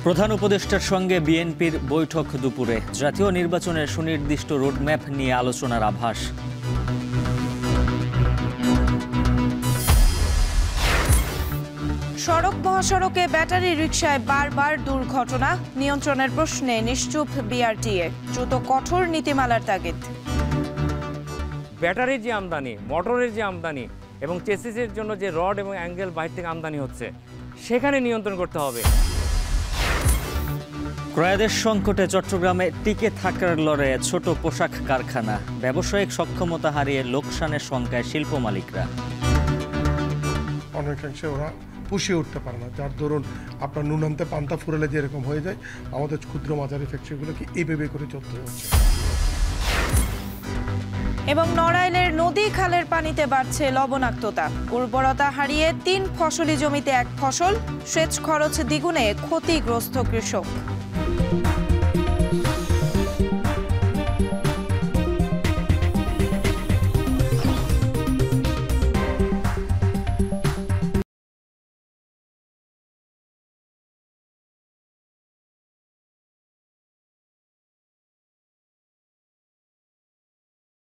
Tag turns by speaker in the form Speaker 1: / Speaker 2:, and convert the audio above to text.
Speaker 1: প্রধান উপদেষ্টার সঙ্গে বিএনপির বৈঠক দুপুরে। জাতীয় নির্বাচনের সুনির্দিষ্ট রোডম্যাপ নিয়ে আলোচনার আভাস।
Speaker 2: সড়ক মহাসড়কে ব্যাটারি রিকশায় বারবার দুর্ঘটনা, নিয়ন্ত্রণের প্রশ্নে নিশ্চুপ বিআরটিএ। দ্রুত কঠোর নীতিমালার তাগিদ।
Speaker 3: ব্যাটারির যে আমদানি, মোটরের যে আমদানি এবং চেসিসের জন্য যে রড এবং অ্যাঙ্গেল বাইরে থেকে আমদানি হচ্ছে, সেখানে নিয়ন্ত্রণ করতে হবে।
Speaker 1: ক্রয়াদেশ সংকটে চট্টগ্রামে টিকে থাকার লড়াইয়ে ছোট পোশাক কারখানা। ব্যবসায়িক সক্ষমতা হারিয়ে লোকসানের শঙ্কায় শিল্প মালিকরা।
Speaker 4: অনেকাংশে ওরা পুষিয়ে উঠতে পারে না, যার দরুন আপনার নুনান্তে পান্তা ফুরালে যেরকম হয়ে যায়, আমাদের ক্ষুদ্র মাঝারি ফ্যাক্টরিগুলোকে এইভাবে করে চলতে হচ্ছে।
Speaker 2: এবং নড়াইলের নদী খালের পানিতে বাড়ছে লবণাক্ততা। উর্বরতা হারিয়ে 3 ফসলি জমিতে 1 ফসল, সেচ খরচ দ্বিগুণে ক্ষতিগ্রস্ত কৃষক।